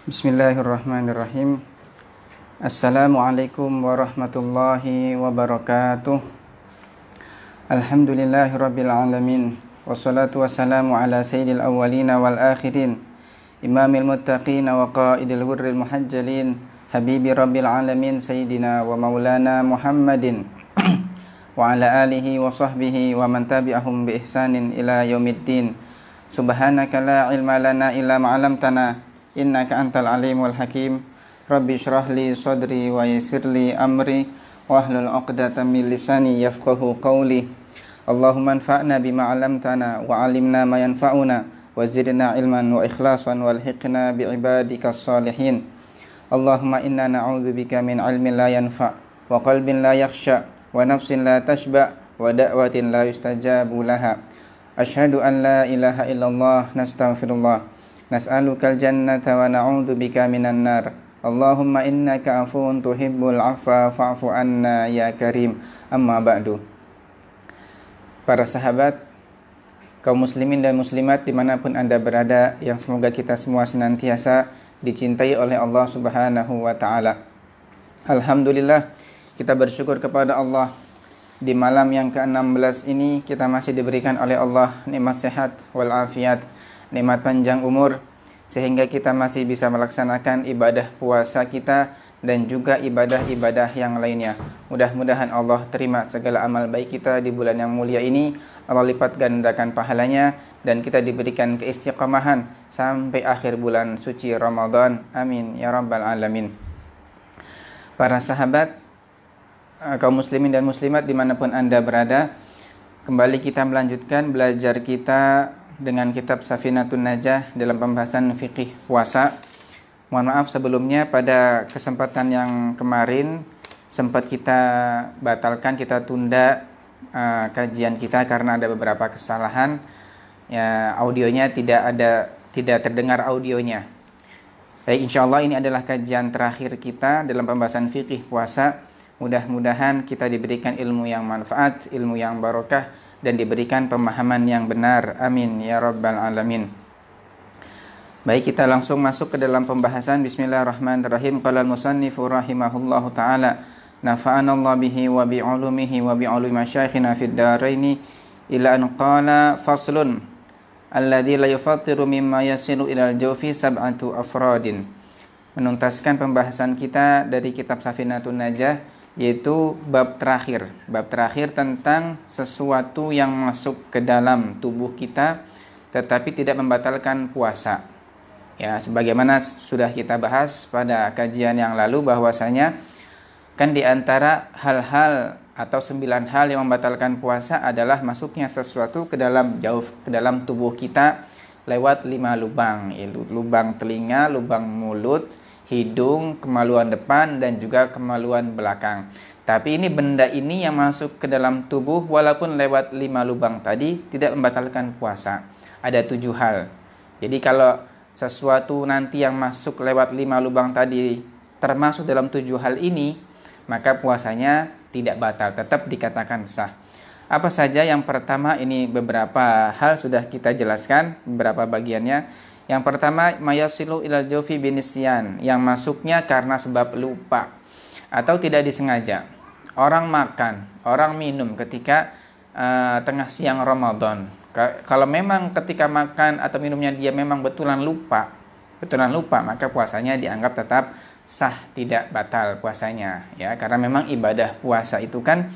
Bismillahirrahmanirrahim. Assalamualaikum warahmatullahi wabarakatuh. Alhamdulillahirabbil alamin. Wassalatu wassalamu ala sayyidil awwalin wal akhirin. Imamil muttaqin wa qaidil ghurril muhajjalin. Habibi rabbil alamin sayyidina wa maulana Muhammadin wa ala alihi wa sahbihi wa man tabi'ahum bi ihsanin ila yaumiddin. Subhanaka la ilma lana illa ma 'allamtana innaka antal alimul hakim. Rabbi shrah li sadri wa yassir li amri wahlul 'uqdatam min lisani yafqahu qawli. Allahumma anfa'na bima 'allamtana wa 'allimna ma yanfa'una wa zidna ilman wa ikhlasan walhiqna bi ibadikas salihin. Allahumma inna na'udzubika min 'ilmin la yanfa' wa qalbin la yakhsha wa nafsin la tashba' wa da'watin la yustajabu laha. Asyhadu an la ilaha illallah nastaghfirullah. Nas'alukal jannata wa na'udzu bika minan nar. Allahumma innaka afuwun tuhibbul 'afwa fa'fu anna ya karim. Amma ba'du. Para sahabat, kaum muslimin dan muslimat dimanapun Anda berada, yang semoga kita semua senantiasa dicintai oleh Allah Subhanahu wa ta'ala. Alhamdulillah, kita bersyukur kepada Allah. Di malam yang ke-16 ini kita masih diberikan oleh Allah nikmat sehat walafiat, nikmat panjang umur, sehingga kita masih bisa melaksanakan ibadah puasa kita dan juga ibadah-ibadah yang lainnya. Mudah-mudahan Allah terima segala amal baik kita di bulan yang mulia ini. Allah lipat gandakan pahalanya dan kita diberikan keistiqamahan sampai akhir bulan suci Ramadan. Amin ya rabbal alamin. Para sahabat, kaum muslimin dan muslimat dimanapun Anda berada, kembali kita melanjutkan belajar kita dengan kitab Safinatun Najah dalam pembahasan fikih puasa. Mohon maaf sebelumnya, pada kesempatan yang kemarin sempat kita batalkan, kita tunda kajian kita karena ada beberapa kesalahan. Ya, audionya tidak terdengar audionya. Baik, insyaallah ini adalah kajian terakhir kita dalam pembahasan fikih puasa. Mudah-mudahan kita diberikan ilmu yang manfaat, ilmu yang barokah, dan diberikan pemahaman yang benar. Amin ya rabbal alamin. Baik, kita langsung masuk ke dalam pembahasan. Bismillahirrahmanirrahim. Qala al-musannifu rahimahullahu ta'ala, nafa'anallahu bihi wa bi'ulumihi wa bi'ulumi masyayikhina fid daraini, ila an qala faslun alladzi la yufattiru mimma yasilu ilal jawfi sab'atu afradin. Menuntaskan pembahasan kita dari kitab Safinatun Najah, yaitu bab terakhir tentang sesuatu yang masuk ke dalam tubuh kita tetapi tidak membatalkan puasa. Ya, sebagaimana sudah kita bahas pada kajian yang lalu, bahwasanya kan di antara hal-hal atau 9 hal yang membatalkan puasa adalah masuknya sesuatu ke dalam tubuh kita lewat 5 lubang, yaitu lubang telinga, lubang mulut, hidung, kemaluan depan, dan juga kemaluan belakang. Tapi benda ini yang masuk ke dalam tubuh walaupun lewat 5 lubang tadi tidak membatalkan puasa. Ada 7 hal. Jadi kalau sesuatu nanti yang masuk lewat 5 lubang tadi termasuk dalam 7 hal ini, maka puasanya tidak batal, tetap dikatakan sah. Apa saja? Yang pertama, ini beberapa hal sudah kita jelaskan, beberapa bagiannya. Yang pertama, mayasilu ilal jawfi binisyan, yang masuknya karena sebab lupa atau tidak disengaja. Orang makan, orang minum ketika tengah siang Ramadan. Kalau memang ketika makan atau minumnya dia memang betulan lupa, maka puasanya dianggap tetap sah, tidak batal puasanya. Ya, karena memang ibadah puasa itu kan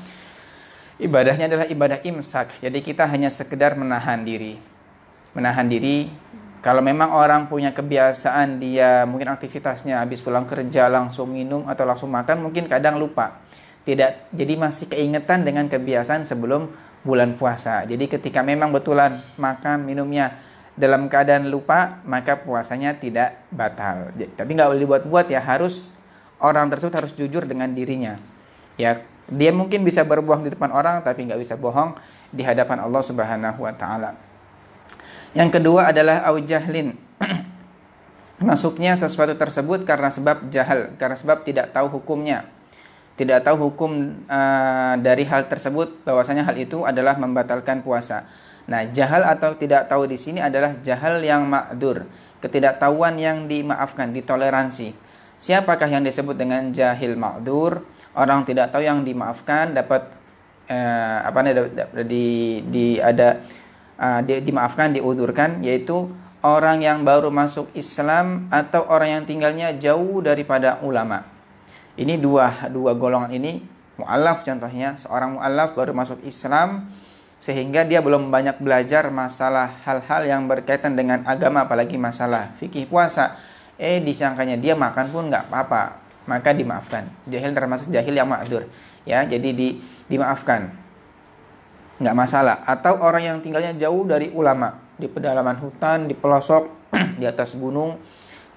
ibadahnya adalah ibadah imsak. Jadi kita hanya sekedar menahan diri. Kalau memang orang punya kebiasaan, dia mungkin aktivitasnya habis pulang kerja langsung minum atau langsung makan, mungkin kadang lupa. Jadi masih keingetan dengan kebiasaan sebelum bulan puasa. Jadi ketika memang betulan makan minumnya dalam keadaan lupa, maka puasanya tidak batal. Tapi nggak boleh dibuat-buat ya, orang tersebut harus jujur dengan dirinya. Ya, dia mungkin bisa berbohong di depan orang, tapi nggak bisa bohong di hadapan Allah Subhanahu wa ta'ala. Yang kedua adalah aujahlin. Masuknya sesuatu tersebut karena sebab jahal, karena sebab tidak tahu hukumnya. Tidak tahu hukum dari hal tersebut, bahwasanya hal itu adalah membatalkan puasa. Nah, jahal atau tidak tahu di sini adalah jahal yang ma'dzur. ketidaktahuan yang dimaafkan, ditoleransi. Siapakah yang disebut dengan jahil ma'dzur? Orang tidak tahu yang dimaafkan dapat dimaafkan, diudurkan, yaitu orang yang baru masuk Islam atau orang yang tinggalnya jauh daripada ulama. Ini dua golongan ini. Mu'allaf contohnya, seorang mu'allaf baru masuk Islam sehingga dia belum banyak belajar masalah hal-hal yang berkaitan dengan agama, apalagi masalah fikih puasa. Disangkanya dia makan pun nggak apa-apa, maka dimaafkan. Jahil termasuk jahil yang ma'dzur, ya, jadi dimaafkan, nggak masalah. Atau orang yang tinggalnya jauh dari ulama, di pedalaman hutan, di pelosok, di atas gunung,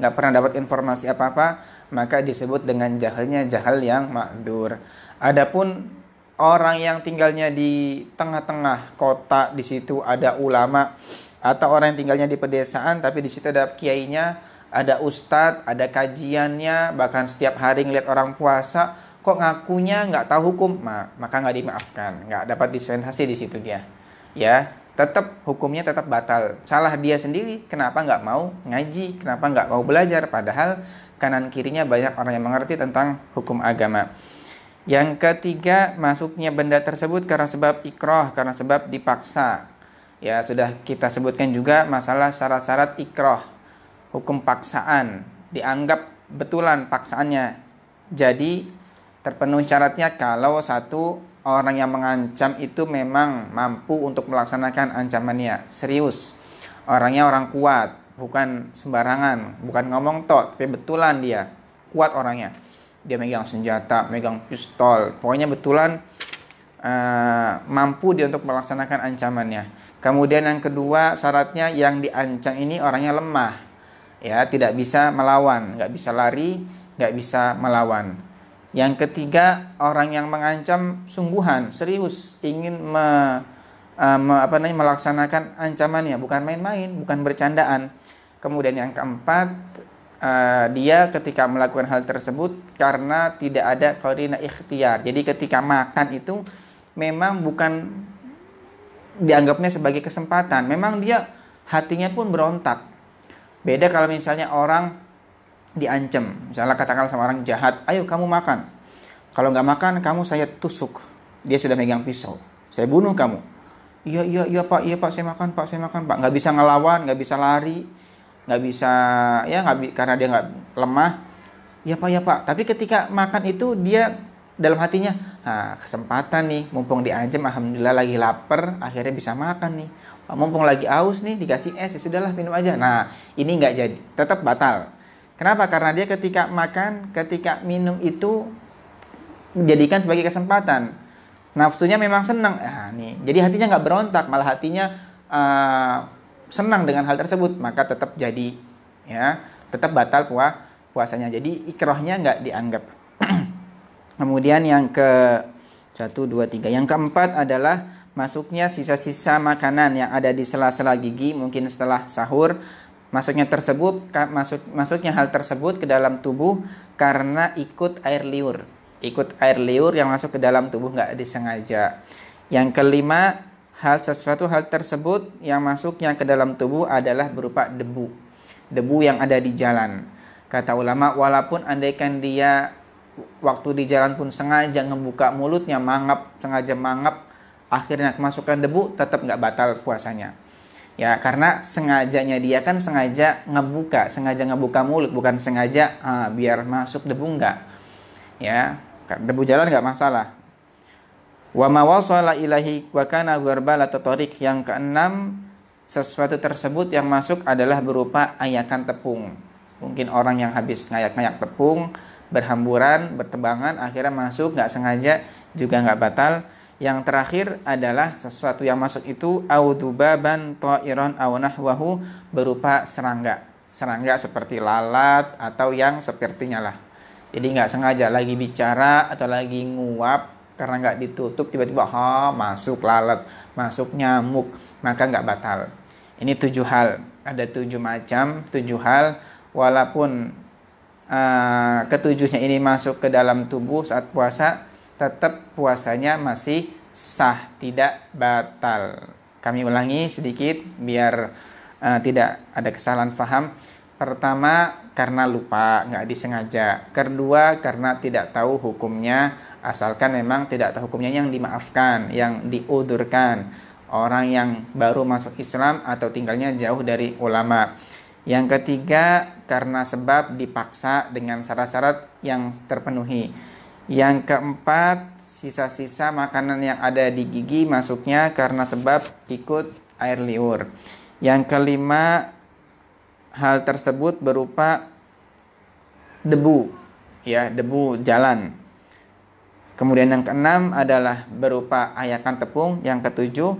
nggak pernah dapat informasi apa-apa, maka disebut dengan jahilnya jahil yang ma'dzur. Adapun orang yang tinggalnya di tengah-tengah kota, di situ ada ulama, atau orang yang tinggalnya di pedesaan tapi di situ ada kiainya, ada ustadz, ada kajiannya, bahkan setiap hari ngeliat orang puasa, kok ngakunya nggak tahu hukum, maka nggak dimaafkan, nggak dapat dispensasi di situ dia, ya, tetap hukumnya tetap batal. Salah dia sendiri, kenapa nggak mau ngaji, kenapa nggak mau belajar, padahal kanan kirinya banyak orang yang mengerti tentang hukum agama. Yang ketiga, masuknya benda tersebut karena sebab ikrah, karena sebab dipaksa. Ya, sudah kita sebutkan juga masalah syarat-syarat ikrah, hukum paksaan, dianggap betulan paksaannya. Jadi terpenuhi syaratnya kalau satu, orang yang mengancam itu memang mampu untuk melaksanakan ancamannya, serius. Orangnya orang kuat, bukan sembarangan, bukan ngomong tok, tapi betulan dia, kuat orangnya. Dia megang senjata, megang pistol, pokoknya betulan mampu dia untuk melaksanakan ancamannya. Kemudian yang kedua, syaratnya yang diancam ini orangnya lemah, ya, tidak bisa melawan, nggak bisa lari, nggak bisa melawan. Yang ketiga, orang yang mengancam sungguhan, serius, ingin melaksanakan ancamannya, bukan main-main, bukan bercandaan. Kemudian yang keempat, dia ketika melakukan hal tersebut karena tidak ada qarina ikhtiar. Jadi ketika makan itu memang bukan dianggapnya sebagai kesempatan, memang dia hatinya pun berontak. Beda kalau misalnya orang diancam, misalnya katakanlah sama orang jahat, ayo kamu makan, kalau nggak makan kamu saya tusuk. Dia sudah megang pisau, saya bunuh kamu. Iya pak, saya makan pak, nggak bisa ngelawan, nggak bisa lari, nggak bisa, ya, karena dia nggak lemah. Ya pak. Tapi ketika makan itu dia dalam hatinya, kesempatan nih, mumpung diancam, alhamdulillah lagi lapar, akhirnya bisa makan nih. Mumpung lagi aus nih, dikasih es, ya sudahlah minum aja. Nah, ini nggak jadi, tetap batal. Kenapa? Karena dia ketika makan, ketika minum itu menjadikan sebagai kesempatan. Nafsunya memang senang, jadi hatinya nggak berontak, malah hatinya senang dengan hal tersebut, maka tetap jadi, ya, tetap batal puasanya. Jadi ikrahnya nggak dianggap. Kemudian yang ke 1, 2, 3. Yang keempat adalah masuknya sisa-sisa makanan yang ada di sela-sela gigi, mungkin setelah sahur. Masuknya hal tersebut ke dalam tubuh karena ikut air liur. Ikut air liur yang masuk ke dalam tubuh nggak disengaja. Yang kelima, sesuatu hal tersebut yang masuknya ke dalam tubuh adalah berupa debu yang ada di jalan. Kata ulama, walaupun andaikan dia waktu di jalan pun sengaja ngebuka mulutnya, sengaja mangap, akhirnya kemasukan debu, tetap nggak batal puasanya. Ya, karena sengajanya dia kan sengaja ngebuka mulut, bukan sengaja biar masuk debu, enggak. Ya, debu jalan nggak masalah. Wa ma wasala ilahi wa kana gharbala tatarik. Yang keenam, sesuatu tersebut yang masuk adalah berupa ayakan tepung. Mungkin orang yang habis ngayak-ngayak tepung, berhamburan, bertebangan, akhirnya masuk nggak sengaja, juga nggak batal. Yang terakhir adalah sesuatu yang masuk itu audubaban ta'iran aw nahwahu, berupa serangga seperti lalat atau yang sepertinya lah. Jadi nggak sengaja lagi bicara atau lagi nguap, karena nggak ditutup, tiba-tiba masuk lalat, masuk nyamuk, maka nggak batal. Ini 7 hal, ada 7 macam, 7 hal. Walaupun ketujuhnya ini masuk ke dalam tubuh saat puasa, tetap puasanya masih sah, tidak batal. Kami ulangi sedikit biar tidak ada kesalahan paham. Pertama, karena lupa, nggak disengaja. Kedua, karena tidak tahu hukumnya, asalkan memang tidak tahu hukumnya, yang dimaafkan, yang diudurkan. Orang yang baru masuk Islam atau tinggalnya jauh dari ulama. Yang ketiga, karena sebab dipaksa dengan syarat-syarat yang terpenuhi. Yang keempat, sisa-sisa makanan yang ada di gigi masuknya karena sebab ikut air liur. Yang kelima, hal tersebut berupa debu, ya, debu jalan. Kemudian yang keenam adalah berupa ayakan tepung. Yang ketujuh,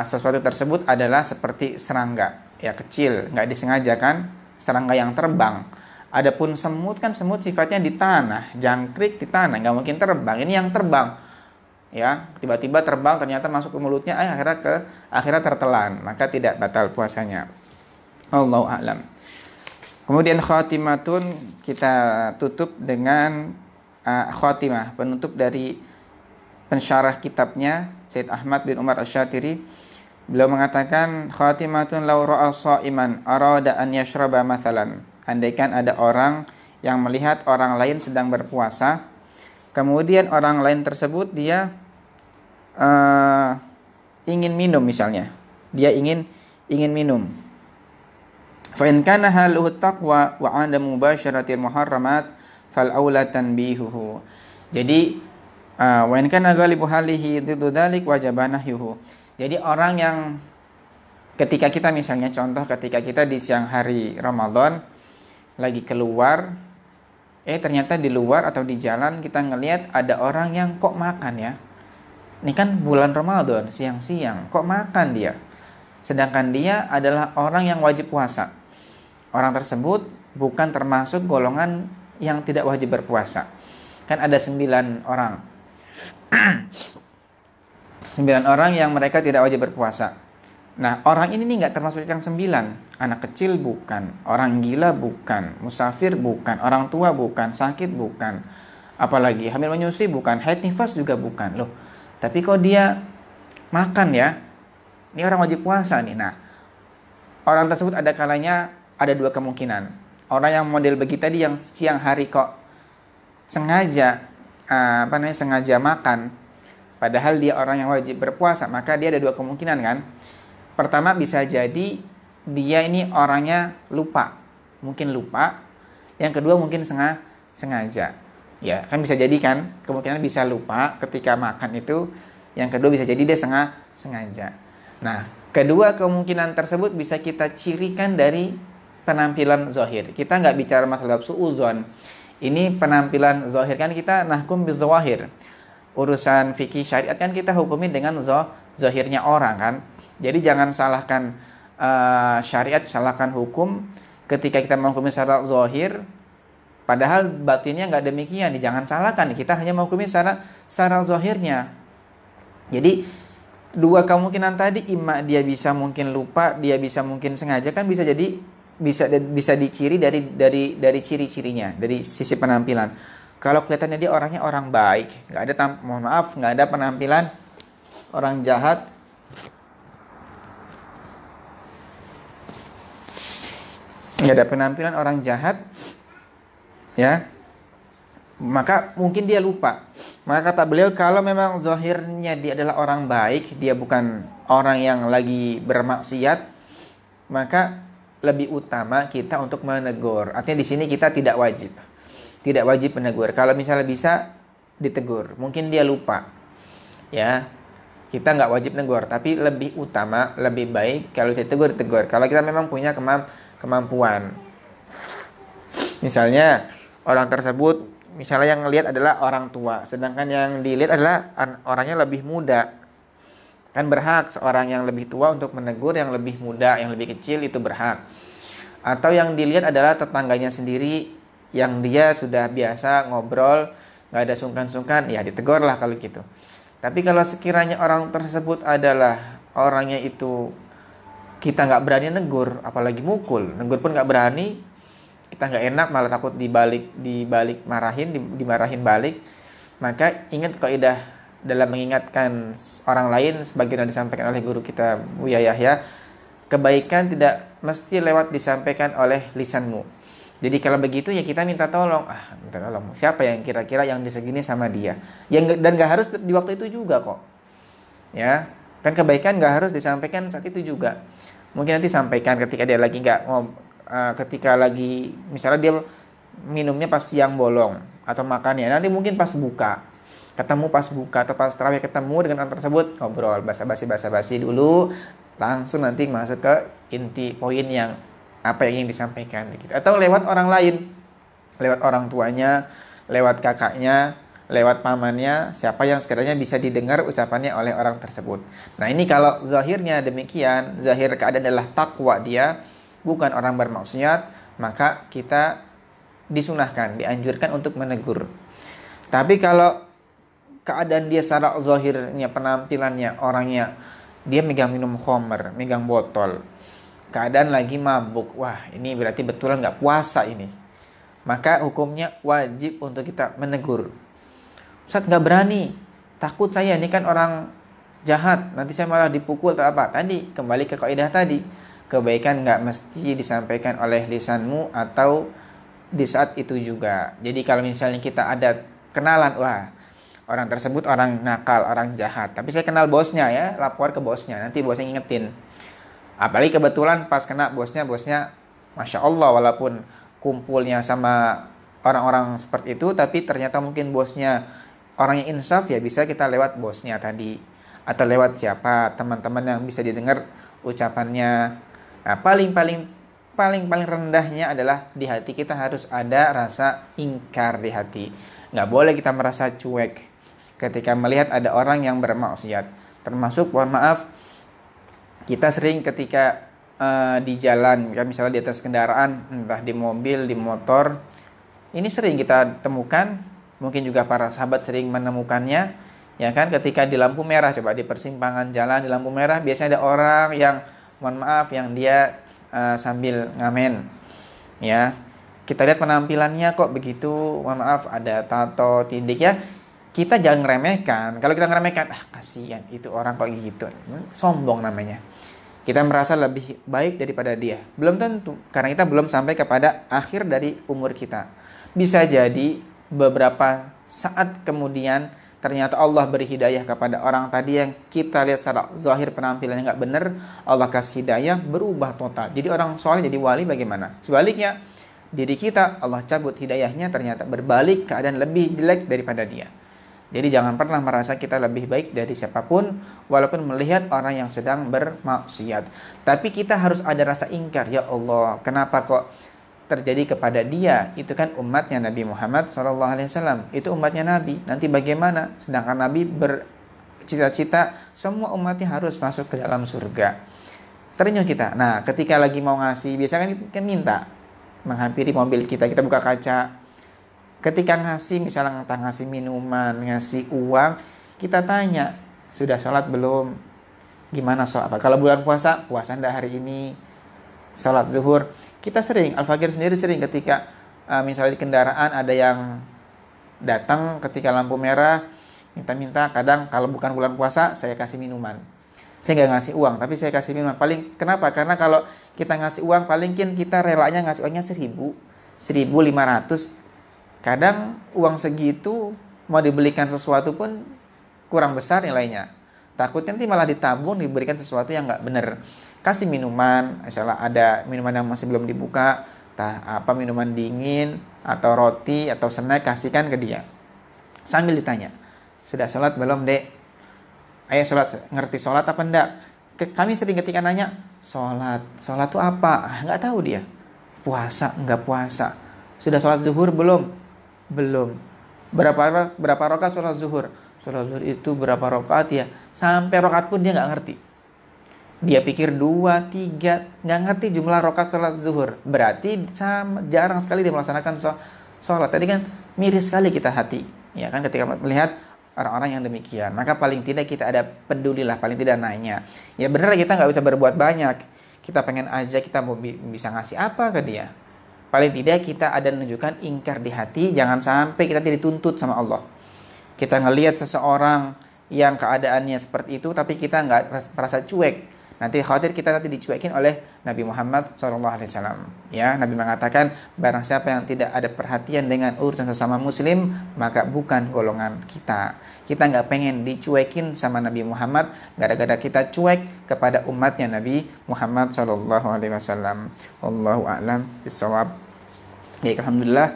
sesuatu tersebut adalah seperti serangga, ya, kecil, nggak disengaja kan, serangga yang terbang. Adapun semut, kan semut sifatnya di tanah, jangkrik di tanah, nggak mungkin terbang. Ini yang terbang, ya, tiba-tiba terbang, ternyata masuk ke mulutnya, akhirnya tertelan, maka tidak batal puasanya. Allahu a'lam. Kemudian khatimatun, kita tutup dengan khatimah, penutup dari pensyarah kitabnya Syed Ahmad bin Umar Asy-Syatiri. Beliau mengatakan, khatimatun law ra'a sha'iman arada an yashraba mathalan. Andaikan ada orang yang melihat orang lain sedang berpuasa, kemudian orang lain tersebut dia ingin minum, misalnya dia ingin minum. Fa in kana haluhu taqwa wa 'ada mubasyaratil muharramat fal aula tanbihuhu. Jadi wa in kana ghalibu halihi diddu dzalik wajaba nahyuhu. Jadi orang yang ketika kita, misalnya contoh, ketika kita di siang hari Ramadan lagi keluar, ternyata di luar atau di jalan kita ngelihat ada orang yang kok makan, ya. Ini kan bulan Ramadan, siang-siang kok makan dia. Sedangkan dia adalah orang yang wajib puasa. Orang tersebut bukan termasuk golongan yang tidak wajib berpuasa. Kan ada 9 orang. 9 orang yang mereka tidak wajib berpuasa. Nah, orang ini nih nggak termasuk yang 9. Anak kecil bukan, orang gila bukan, musafir bukan, orang tua bukan, sakit bukan, apalagi hamil menyusui bukan, haid nifas juga bukan. Loh, tapi kok dia makan, ya? Ini orang wajib puasa nih. Nah, orang tersebut ada kalanya ada 2 kemungkinan. Orang yang model begitu tadi, yang siang hari kok sengaja sengaja makan, padahal dia orang yang wajib berpuasa, maka dia ada 2 kemungkinan kan. Pertama, bisa jadi dia ini orangnya lupa, mungkin lupa. Yang kedua, mungkin sengaja. Ya, kan bisa jadi kan, kemungkinan bisa lupa ketika makan itu. Yang kedua, bisa jadi dia sengaja. Nah, kedua kemungkinan tersebut bisa kita cirikan dari penampilan zahir. Kita nggak bicara masalah suudzon. Ini penampilan zahir, kan kita nahkum bizawahir. Urusan fikih syariat kan kita hukumi dengan zahirnya orang kan. Jadi jangan salahkan syariat, salahkan hukum ketika kita menghukumi secara zahir, padahal batinnya nggak demikian. Jangan salahkan, kita hanya menghukumi secara zahirnya. Jadi 2 kemungkinan tadi, imma dia bisa mungkin lupa, dia bisa mungkin sengaja, kan bisa jadi bisa diciri dari ciri-cirinya, dari sisi penampilan. Kalau kelihatannya dia orangnya orang baik, nggak ada penampilan orang jahat, nggak ada penampilan orang jahat, ya, maka mungkin dia lupa. Maka kata beliau, kalau memang zahirnya dia adalah orang baik, dia bukan orang yang lagi bermaksiat, maka lebih utama kita untuk menegur. Artinya di sini kita tidak wajib menegur. Kalau misalnya bisa ditegur, mungkin dia lupa, ya, kita nggak wajib negur. Tapi lebih utama, lebih baik kalau ditegur. Kalau kita memang punya kemampuan, misalnya orang tersebut, misalnya yang ngelihat adalah orang tua, sedangkan yang dilihat adalah orangnya lebih muda, kan berhak seorang yang lebih tua untuk menegur yang lebih muda, yang lebih kecil, itu berhak. Atau yang dilihat adalah tetangganya sendiri, yang dia sudah biasa ngobrol, nggak ada sungkan-sungkan, ya ditegur lah kalau gitu. Tapi kalau sekiranya orang tersebut adalah orangnya itu kita nggak berani negur, apalagi mukul, negur pun nggak berani, kita nggak enak, malah takut dibalik dimarahin balik, maka ingat kaidah dalam mengingatkan orang lain, sebagaimana disampaikan oleh guru kita Buya Yahya, kebaikan tidak mesti lewat disampaikan oleh lisanmu. Jadi kalau begitu ya kita minta tolong. Minta tolong. Siapa yang kira-kira yang disegini sama dia? Dan gak harus di waktu itu juga kok. Ya, kan kebaikan gak harus disampaikan saat itu juga. Mungkin nanti sampaikan ketika dia lagi ketika lagi misalnya dia minumnya pas siang bolong atau makannya. Nanti mungkin pas buka. Ketemu pas buka atau pas tarawih ketemu dengan orang tersebut, ngobrol basa-basi dulu, langsung nanti masuk ke inti poin yang apa yang ingin disampaikan gitu. Atau lewat orang lain, lewat orang tuanya, lewat kakaknya, lewat pamannya, siapa yang sekiranya bisa didengar ucapannya oleh orang tersebut. Nah, ini kalau zahirnya demikian, zahir keadaan adalah takwa dia, bukan orang bermaksiat, maka kita disunahkan, dianjurkan untuk menegur. Tapi kalau keadaan dia secara zahirnya, penampilannya, orangnya dia megang minum khamr, megang botol, keadaan lagi mabuk, wah ini berarti betulan nggak puasa ini, maka hukumnya wajib untuk kita menegur. Ustaz nggak berani, takut saya ini kan orang jahat, nanti saya malah dipukul atau apa. Tadi kembali ke kaidah tadi, kebaikan nggak mesti disampaikan oleh lisanmu atau di saat itu juga. Jadi kalau misalnya kita ada kenalan, wah orang tersebut orang nakal, orang jahat, tapi saya kenal bosnya ya, lapor ke bosnya, nanti bosnya ngingetin. Apalagi kebetulan pas kena bosnya Masya Allah, walaupun kumpulnya sama orang-orang seperti itu, tapi ternyata mungkin bosnya orang yang insaf, ya bisa kita lewat bosnya tadi, atau lewat siapa, teman-teman yang bisa didengar ucapannya. Nah, paling rendahnya adalah di hati kita harus ada rasa ingkar di hati. Nggak boleh kita merasa cuek ketika melihat ada orang yang bermaksiat. Termasuk, mohon maaf, kita sering ketika di jalan, kan misalnya di atas kendaraan, entah di mobil, di motor, ini sering kita temukan, mungkin juga para sahabat sering menemukannya, ya kan, ketika di lampu merah, coba di persimpangan jalan di lampu merah, biasanya ada orang yang, mohon maaf, yang dia sambil ngamen, ya. Kita lihat penampilannya kok begitu, mohon maaf, ada tato, tindik, ya. Kita jangan ngeremehkan. Kalau kita ngeremehkan, kasihan itu orang kok gitu, sombong namanya. Kita merasa lebih baik daripada dia. Belum tentu, karena kita belum sampai kepada akhir dari umur kita. Bisa jadi beberapa saat kemudian ternyata Allah beri hidayah kepada orang tadi yang kita lihat secara zahir penampilannya nggak benar, Allah kasih hidayah, berubah total. Jadi orang soleh jadi wali bagaimana? Sebaliknya, diri kita Allah cabut hidayahnya, ternyata berbalik keadaan lebih jelek daripada dia. Jadi jangan pernah merasa kita lebih baik dari siapapun, walaupun melihat orang yang sedang bermaksiat. Tapi kita harus ada rasa ingkar, ya Allah, kenapa kok terjadi kepada dia? Itu kan umatnya Nabi Muhammad SAW. Itu umatnya Nabi. Nanti bagaimana? Sedangkan Nabi bercita-cita semua umatnya harus masuk ke dalam surga. Terenyuh kita. Nah, ketika lagi mau ngasih, biasanya kan minta menghampiri mobil kita buka kaca. Ketika ngasih, misalnya entah ngasih minuman, ngasih uang, kita tanya, sudah sholat belum? Gimana sholat? Kalau bulan puasa enggak hari ini? Sholat zuhur, kita sering, Al-Fakir sendiri sering ketika misalnya di kendaraan ada yang datang ketika lampu merah, minta-minta, kadang kalau bukan bulan puasa, saya kasih minuman. Saya nggak ngasih uang, tapi saya kasih minuman. Kenapa? Karena kalau kita ngasih uang, paling kita relanya ngasih uangnya 1.500. Kadang uang segitu mau dibelikan sesuatu pun kurang besar nilainya. Takutnya nanti malah ditabung, diberikan sesuatu yang nggak benar. Kasih minuman, misalnya ada minuman yang masih belum dibuka, minuman dingin, atau roti, atau snack, kasihkan ke dia. Sambil ditanya, sudah sholat belum dek? Ayo sholat, ngerti sholat apa enggak? Kami sering ketika nanya, sholat itu apa? Nggak tahu dia. Puasa, nggak puasa. Sudah sholat zuhur belum? Belum. Berapa rakaat sholat zuhur? Sholat zuhur itu berapa rakaat ya? Sampai rakaat pun dia nggak ngerti. Dia pikir 2, 3, nggak ngerti jumlah rakaat sholat zuhur. Berarti jarang sekali dia melaksanakan sholat. Tadi kan miris sekali kita hati, ya kan, ketika melihat orang-orang yang demikian. Maka paling tidak kita ada pedulilah, paling tidak nanya. Ya benar, kita nggak bisa berbuat banyak. Kita pengen aja, kita mau bisa ngasih apa ke dia. Paling tidak kita ada menunjukkan ingkar di hati, jangan sampai kita tidak dituntut sama Allah. Kita ngelihat seseorang yang keadaannya seperti itu, tapi kita nggak merasa cuek. Nanti khawatir kita nanti dicuekin oleh Nabi Muhammad SAW. Ya, Nabi mengatakan barang siapa yang tidak ada perhatian dengan urusan sesama muslim, maka bukan golongan kita. Kita nggak pengen dicuekin sama Nabi Muhammad gara-gara kita cuek kepada umatnya Nabi Muhammad SAW. Wallahu a'lam bishawab. Baik, alhamdulillah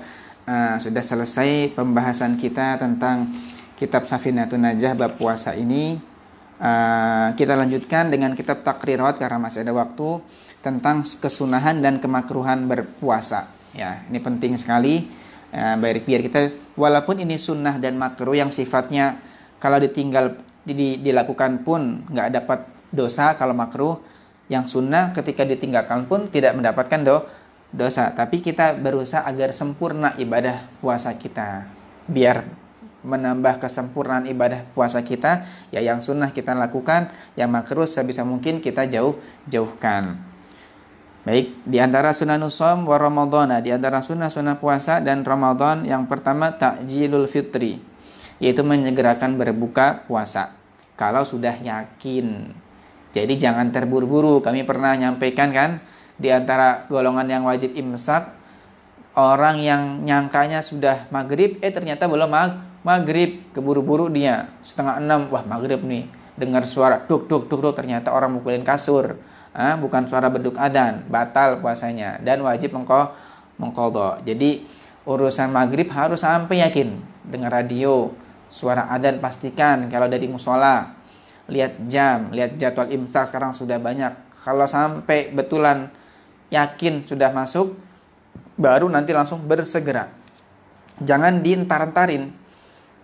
sudah selesai pembahasan kita tentang kitab Safinatun Najah bab puasa ini. Kita lanjutkan dengan kitab Takrirat karena masih ada waktu, tentang kesunahan dan kemakruhan berpuasa. Ya, ini penting sekali. Biar kita, walaupun ini sunnah dan makruh yang sifatnya kalau ditinggal dilakukan pun nggak dapat dosa kalau makruh, yang sunnah ketika ditinggalkan pun tidak mendapatkan dosa. Tapi kita berusaha agar sempurna ibadah puasa kita, biar menambah kesempurnaan ibadah puasa kita, ya yang sunnah kita lakukan, yang makruh sebisa mungkin kita jauhkan. Baik, di antara sunanus shaum wa ramadhana, di antara sunnah puasa dan Ramadan, yang pertama ta'jilul fitri, yaitu menyegerakan berbuka puasa kalau sudah yakin. Jadi jangan terburu-buru. Kami pernah nyampaikan kan, di antara golongan yang wajib imsak, orang yang nyangkanya sudah maghrib, ternyata belum maghrib, keburu-buru dia 5:30, wah maghrib nih, dengar suara duk, ternyata orang mukulin kasur, bukan suara beduk adzan, batal puasanya dan wajib mengqadha. Jadi urusan maghrib harus sampai yakin, dengar radio, suara adzan pastikan, kalau dari musola, lihat jam, lihat jadwal imsak sekarang sudah banyak. Kalau sampai betulan yakin sudah masuk, baru nanti langsung bersegera. Jangan dientar-entarin.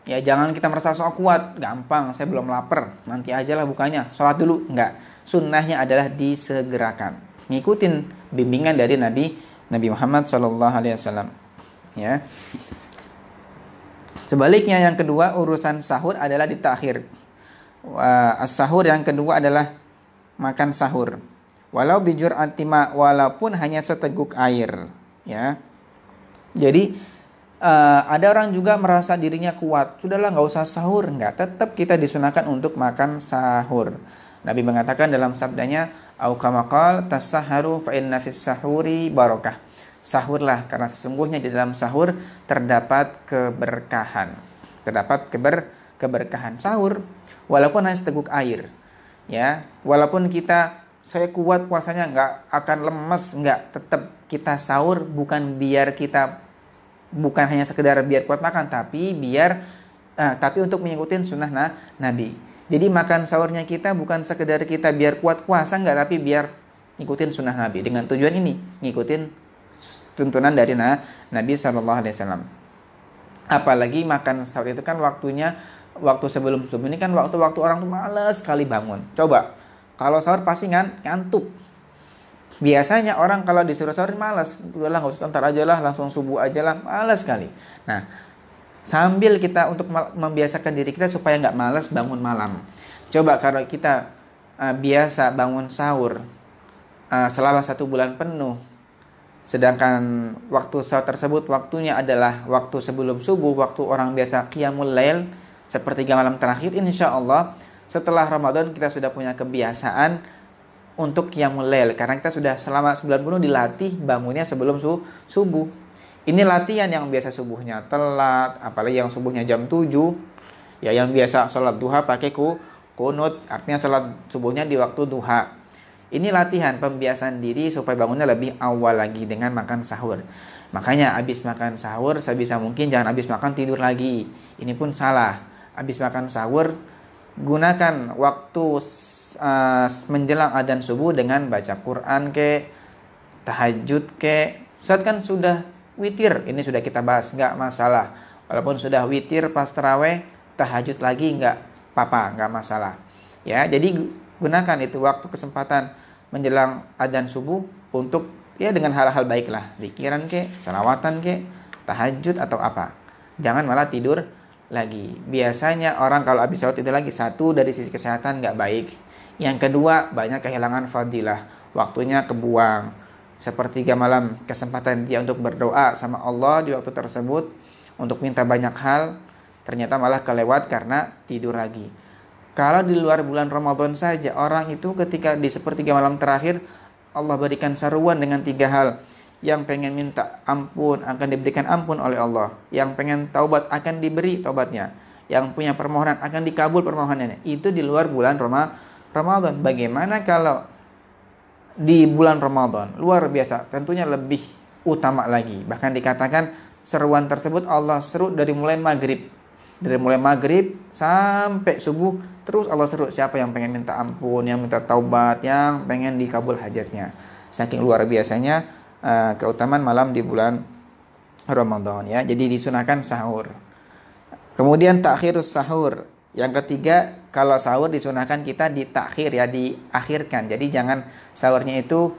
Ya, jangan kita merasa sok kuat, gampang, saya belum lapar, nanti aja lah bukanya, sholat dulu. Enggak, sunnahnya adalah disegerakan, ngikutin bimbingan dari Nabi Muhammad SAW. Ya. Sebaliknya yang kedua, urusan sahur adalah ditakhir. As-sahur yang kedua adalah makan sahur, walau bijur antima, walaupun hanya seteguk air. Ya, jadi ada orang juga merasa dirinya kuat, sudahlah nggak usah sahur. Nggak, tetap kita disunahkan untuk makan sahur. Nabi mengatakan dalam sabdanya, au kama qala tasahharu fa inna fis sahuri barakah. Sahurlah karena sesungguhnya di dalam sahur terdapat keberkahan. Keberkahan sahur walaupun hanya seteguk air. Ya, walaupun saya kuat puasanya, nggak akan lemes, nggak, tetap kita sahur bukan hanya sekedar biar kuat makan, tapi untuk mengikuti sunnah Nabi. Jadi makan sahurnya kita bukan sekedar kita biar kuat puasa, enggak, tapi biar ngikutin sunnah Nabi. Dengan tujuan ini, ngikutin tuntunan dari Nabi SAW. Apalagi makan sahur itu kan waktu sebelum subuh ini kan waktu orang tuh malas sekali bangun. Coba, kalau sahur pasti ngantuk. Biasanya orang kalau disuruh sahur malas, udahlah nggak usah, ntar aja lah, langsung subuh aja lah, malas sekali. Nah, sambil kita untuk membiasakan diri kita supaya nggak malas bangun malam. Coba kalau kita biasa bangun sahur selama 1 bulan penuh, sedangkan waktu sahur tersebut waktunya adalah waktu sebelum subuh, waktu orang biasa qiyamul lail, sepertiga malam terakhir, insya Allah setelah Ramadan kita sudah punya kebiasaan untuk qiyamul lail, karena kita sudah selama 9 bulan dilatih bangunnya sebelum subuh. Ini latihan yang biasa subuhnya telat, apalagi yang subuhnya jam 7, ya yang biasa sholat duha pakai kunut, artinya sholat subuhnya di waktu duha. Ini latihan pembiasaan diri supaya bangunnya lebih awal lagi dengan makan sahur. Makanya habis makan sahur sebisa mungkin jangan habis makan tidur lagi. Ini pun salah. Habis makan sahur gunakan waktu menjelang adzan subuh dengan baca Quran tahajud Ustaz kan sudah witir, ini sudah kita bahas, nggak masalah. Walaupun sudah witir pas taraweh, tahajud lagi nggak apa-apa, nggak masalah. Ya, jadi gunakan itu waktu kesempatan menjelang adzan subuh untuk dengan hal-hal baik lah, zikiran salawatan tahajud atau apa. Jangan malah tidur lagi. Biasanya orang kalau habis sahur tidur lagi, satu dari sisi kesehatan nggak baik. Yang kedua, banyak kehilangan fadilah, waktunya kebuang. Sepertiga malam kesempatan dia untuk berdoa sama Allah di waktu tersebut, untuk minta banyak hal, ternyata malah kelewat karena tidur lagi. Kalau di luar bulan Ramadan saja, orang itu ketika di sepertiga malam terakhir, Allah berikan seruan dengan 3 hal. Yang pengen minta ampun akan diberikan ampun oleh Allah. Yang pengen taubat akan diberi taubatnya. Yang punya permohonan akan dikabul permohonannya. Itu di luar bulan Ramadan. Bagaimana kalau di bulan Ramadan? Luar biasa, tentunya lebih utama lagi. Bahkan dikatakan seruan tersebut Allah seru dari mulai maghrib. Dari mulai maghrib sampai subuh, terus Allah seru siapa yang pengen minta ampun, yang minta taubat, yang pengen dikabul hajatnya. Saking luar biasanya keutamaan malam di bulan Ramadan ya. Jadi disunahkan sahur. Kemudian takhirus sahur. Yang ketiga, kalau sahur disunahkan kita ditakhir ya, diakhirkan. Jadi jangan sahurnya itu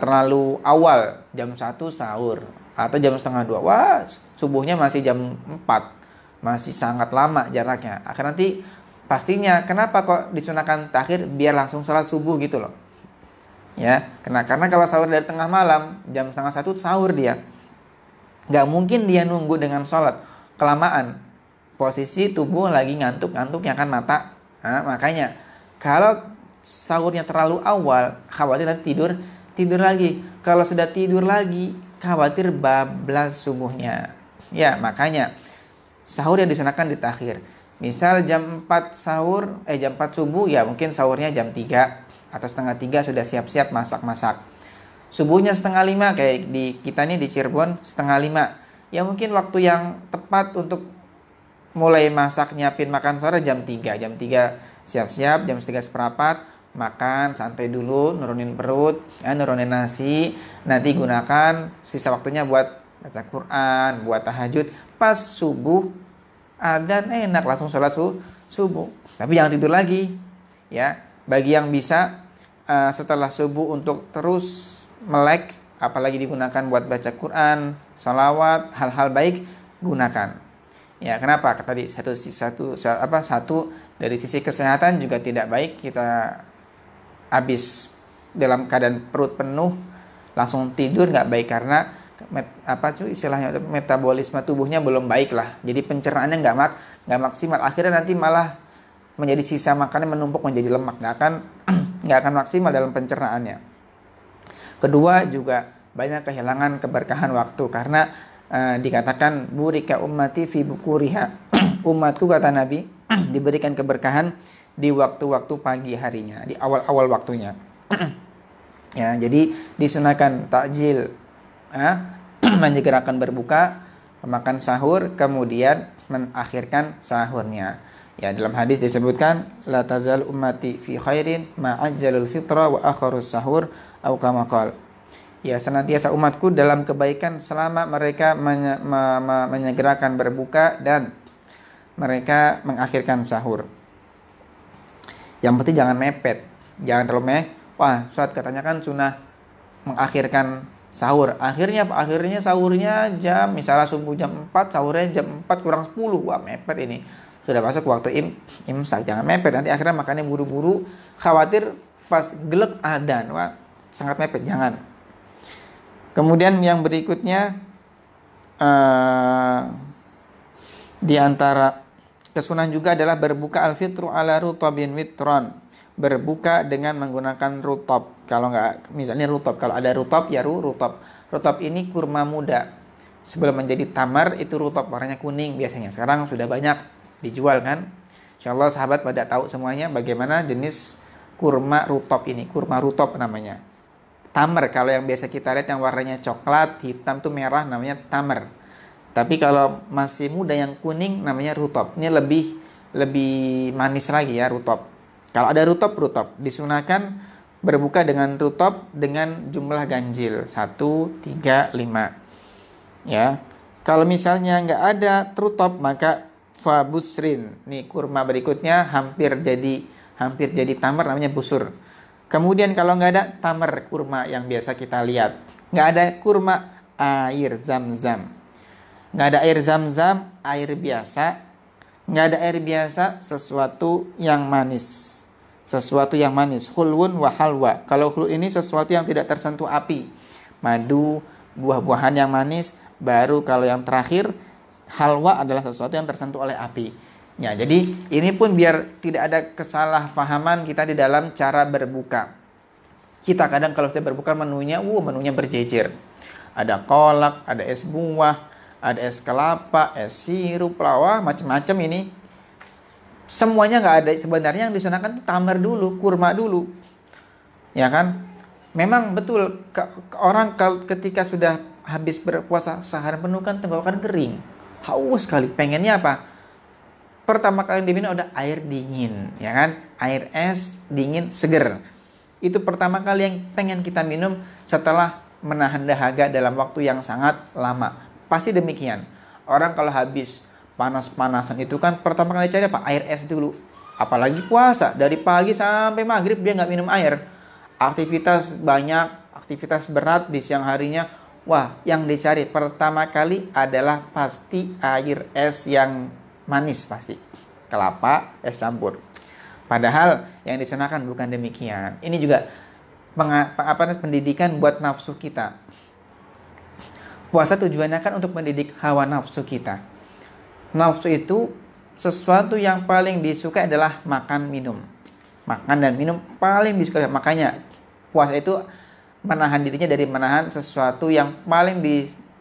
terlalu awal, jam 1 sahur atau jam setengah 2. Wah, subuhnya masih jam 4. Masih sangat lama jaraknya. Akan nanti pastinya kenapa kok disunahkan takhir, biar langsung sholat subuh gitu loh. Ya, karena kalau sahur dari tengah malam jam setengah 1 sahur dia, nggak mungkin dia nunggu dengan sholat, kelamaan posisi tubuh lagi ngantuk-ngantuknya kan mata. Makanya kalau sahurnya terlalu awal, khawatir nanti tidur lagi. Kalau sudah tidur lagi, khawatir bablas subuhnya. Ya, makanya sahur yang disunahkan ditakhir. Misal jam 4 jam 4 subuh, ya mungkin sahurnya jam 3 atau setengah 3 sudah siap-siap masak-masak. Subuhnya setengah 5, kayak di kita nih di Cirebon setengah 5. Ya mungkin waktu yang tepat untuk mulai masak, nyiapin makan sore jam 3. Jam 3 siap-siap, jam 3 seperempat makan santai dulu, nurunin perut, nurunin nasi. Nanti gunakan sisa waktunya buat baca Quran, buat tahajud. Pas subuh adzan enak langsung sholat subuh. Tapi jangan tidur lagi. Ya, bagi yang bisa setelah subuh untuk terus melek, apalagi digunakan buat baca Quran, sholawat, hal-hal baik, gunakan. Ya, kenapa? Tadi satu dari sisi kesehatan juga tidak baik kita habis dalam keadaan perut penuh langsung tidur, nggak baik karena istilahnya metabolisme tubuhnya belum baik lah. Jadi pencernaannya nggak maksimal. Akhirnya nanti malah menjadi sisa makannya menumpuk menjadi lemak, nggak akan maksimal dalam pencernaannya. Kedua, juga banyak kehilangan keberkahan waktu karena dikatakan burika ummati fi bukuriha. Umatku, kata Nabi, diberikan keberkahan di waktu-waktu pagi harinya, di awal-awal waktunya. Ya, jadi disunahkan takjil, menyegerakan berbuka, makan sahur, kemudian mengakhirkan sahurnya. Ya, dalam hadis disebutkan la tazal ummati fi khairin ma ajjalul fitra wa akharus sahur atau kama qala. Ya, senantiasa umatku dalam kebaikan selama mereka menyegerakan berbuka dan mereka mengakhirkan sahur. Yang penting jangan mepet, jangan terlalu wah, Ustaz katanya kan sunnah mengakhirkan sahur. Akhirnya sahurnya misalnya subuh jam 4, sahurnya jam 4 kurang 10. Wah, mepet ini. Sudah masuk waktu imsak. Jangan mepet, nanti akhirnya makannya buru-buru, khawatir pas gelek adzan. Wah, sangat mepet, jangan. Kemudian yang berikutnya di antara kesunahan juga adalah berbuka al-fitru ala rutabin witron. Berbuka dengan menggunakan rutab. Kalau nggak, misalnya rutab. Kalau ada rutab, ya rutab. Rutab ini kurma muda. Sebelum menjadi tamar, itu rutab warnanya kuning biasanya. Sekarang sudah banyak dijual kan. Insyaallah sahabat pada tahu semuanya bagaimana jenis kurma rutab ini. Kurma rutab namanya. Tamar, kalau yang biasa kita lihat yang warnanya coklat, hitam tuh merah, namanya tamar. Tapi kalau masih muda yang kuning namanya rutab. Ini lebih manis lagi ya rutab. Kalau ada rutab disunahkan berbuka dengan rutab dengan jumlah ganjil 1, 3, 5. Ya. Kalau misalnya nggak ada rutab, maka fabusrin. Nih kurma berikutnya hampir jadi tamar, namanya busur. Kemudian kalau nggak ada tamar, kurma yang biasa kita lihat. Nggak ada kurma, air zam-zam. Nggak ada air zam-zam, air biasa. Nggak ada air biasa, sesuatu yang manis. Sesuatu yang manis. Hulwun wa halwa. Kalau hulwun ini sesuatu yang tidak tersentuh api. Madu, buah-buahan yang manis. Baru kalau yang terakhir, halwa adalah sesuatu yang tersentuh oleh api. Ya, jadi ini pun biar tidak ada kesalahpahaman kita di dalam cara berbuka. Kita kadang kalau sudah berbuka menunya berjejer. Ada kolak, ada es buah, ada es kelapa, es sirup, lawah, macam-macam ini. Semuanya nggak ada. Sebenarnya yang disunahkan itu tamar dulu, kurma dulu. Ya kan? Memang betul orang ketika sudah habis berpuasa sehari penuh kan tenggorokan kering. Haus sekali. Pengennya apa? Pertama kali diminum udah air dingin, ya kan? Air es dingin seger. Itu pertama kali yang pengen kita minum setelah menahan dahaga dalam waktu yang sangat lama. Pasti demikian. Orang kalau habis panas-panasan itu kan pertama kali cari apa? Air es dulu. Apalagi puasa, dari pagi sampai maghrib dia nggak minum air. Aktivitas banyak, aktivitas berat di siang harinya. Wah, yang dicari pertama kali adalah pasti air es yang manis pasti. Kelapa, es campur. Padahal yang disunahkan bukan demikian. Ini juga pendidikan buat nafsu kita. Puasa tujuannya kan untuk mendidik hawa nafsu kita. Nafsu itu sesuatu yang paling disukai adalah makan minum. Makan dan minum paling disukai. Makanya puasa itu menahan dirinya dari menahan sesuatu yang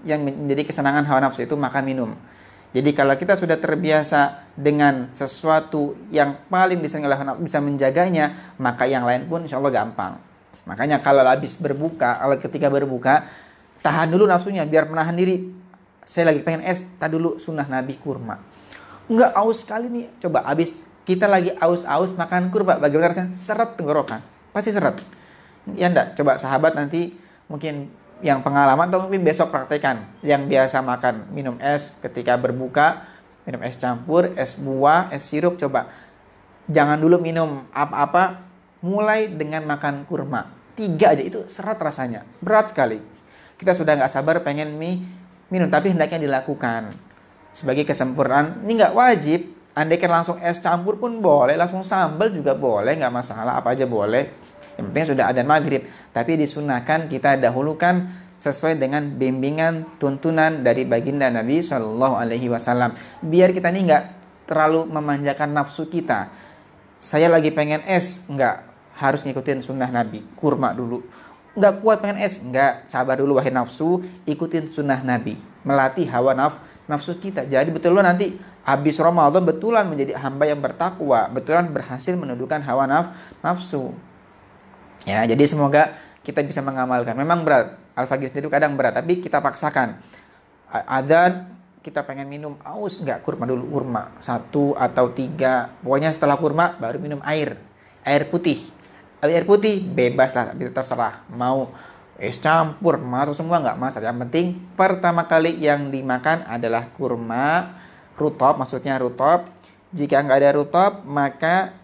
yang menjadi kesenangan hawa nafsu itu makan minum. Jadi kalau kita sudah terbiasa dengan sesuatu yang paling disenangi oleh hawa nafsu bisa menjaganya, maka yang lain pun insya Allah gampang. Makanya kalau habis berbuka, ketika berbuka, tahan dulu nafsunya biar menahan diri. Saya lagi pengen es, tahan dulu sunnah Nabi kurma. Enggak aus sekali nih, coba habis kita lagi aus-aus makan kurma, bagaimana rasanya? Seret tenggorokan, pasti seret. Ya enggak, coba sahabat nanti mungkin yang pengalaman atau mungkin besok praktekan yang biasa makan minum es ketika berbuka, minum es campur, es buah, es sirup, coba jangan dulu minum apa-apa, mulai dengan makan kurma 3 aja itu seret rasanya, berat sekali. Kita sudah nggak sabar pengen minum, tapi hendaknya dilakukan sebagai kesempurnaan. Ini nggak wajib, andaikan langsung es campur pun boleh, langsung sambal juga boleh, nggak masalah, apa aja boleh. Yang penting sudah adzan maghrib, tapi disunahkan kita dahulukan sesuai dengan bimbingan tuntunan dari baginda Nabi Shallallahu Alaihi Wasallam. Biar kita ini nggak terlalu memanjakan nafsu kita. Saya lagi pengen es, nggak harus ngikutin sunnah Nabi, kurma dulu. Nggak kuat pengen es, nggak, sabar dulu wahai nafsu, ikutin sunnah Nabi, melatih hawa nafsu kita. Jadi betul nanti habis Ramadan betulan menjadi hamba yang bertakwa, betulan berhasil menundukkan hawa nafsu. Ya, jadi semoga kita bisa mengamalkan. Memang berat, al-fajr itu kadang berat, tapi kita paksakan. Adzan kita pengen minum, aus nggak, kurma dulu, kurma 1 atau 3. Pokoknya setelah kurma baru minum air putih. Air putih bebas lah, terserah. Mau es campur, masuk semua nggak masalah. Yang penting pertama kali yang dimakan adalah kurma, rutob, maksudnya rutob. Jika nggak ada rutob, maka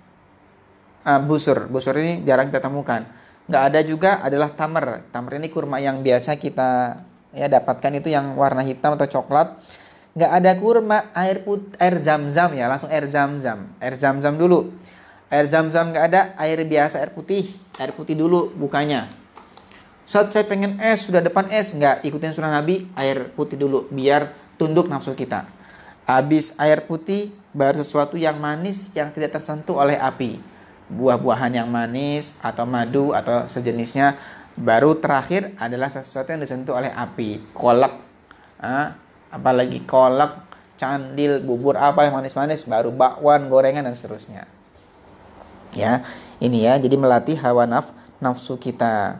busur ini jarang kita temukan. Nggak ada juga adalah tamar. Tamar ini kurma yang biasa kita dapatkan itu yang warna hitam atau coklat. Nggak ada kurma, air zam-zam ya, langsung air zam-zam dulu. Air zam-zam nggak ada, air biasa, air putih dulu bukanya. Saat saya pengen es, sudah depan es, nggak, ikutin sunnah Nabi, air putih dulu biar tunduk nafsu kita. Habis air putih baru sesuatu yang manis yang tidak tersentuh oleh api, buah-buahan yang manis atau madu atau sejenisnya. Baru terakhir adalah sesuatu yang disentuh oleh api, kolak, apalagi kolak, candil, bubur apa yang manis-manis, baru bakwan, gorengan dan seterusnya. Ya, ini ya, jadi melatih hawa nafsu kita.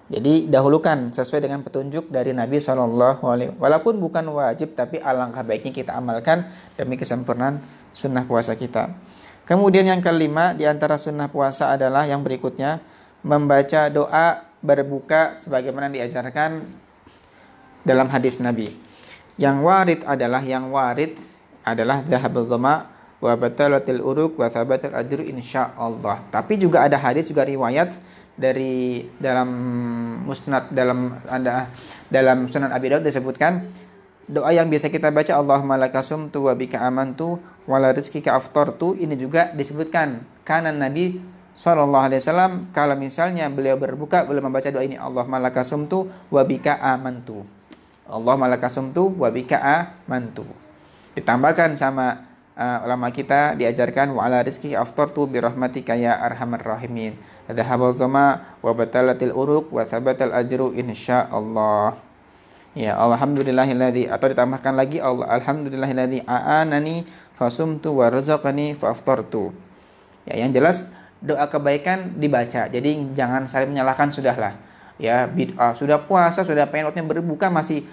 Jadi dahulukan sesuai dengan petunjuk dari Nabi SAW. Walaupun bukan wajib, tapi alangkah baiknya kita amalkan demi kesempurnaan sunnah puasa kita. Kemudian yang kelima di antara sunnah puasa adalah yang berikutnya, membaca doa berbuka sebagaimana diajarkan dalam hadis Nabi. Yang warid adalah zahabul dhama wa batalatil uruq wa thabatal ajru insyaallah. Tapi juga ada hadis, juga riwayat dari dalam Sunan Abi Daud disebutkan doa yang biasa kita baca, Allahumma lakasumtu wa bika amantu wa la rizqika aftartu. Ini juga disebutkan karena Nabi SAW kalau misalnya beliau berbuka, beliau membaca doa ini, Allahumma lakasumtu wa bika amantu. Allahumma lakasumtu wa bika amantu. Ditambahkan sama ulama kita diajarkan wa ala rizqi aftartu bi rahmatika ya arhamar rahimin. Dhahabal zama wa batalatil uruq wa thabatal ajru insyaallah. Ya, alhamdulillahilladzi, atau ditambahkan lagi alhamdulillahilladzi a'anani fasumtu wa razaqani fa aftartu. Ya, yang jelas doa kebaikan dibaca. Jadi jangan saling menyalahkan, sudahlah. Ya, bid'ah, sudah puasa, sudah pengen waktunya berbuka masih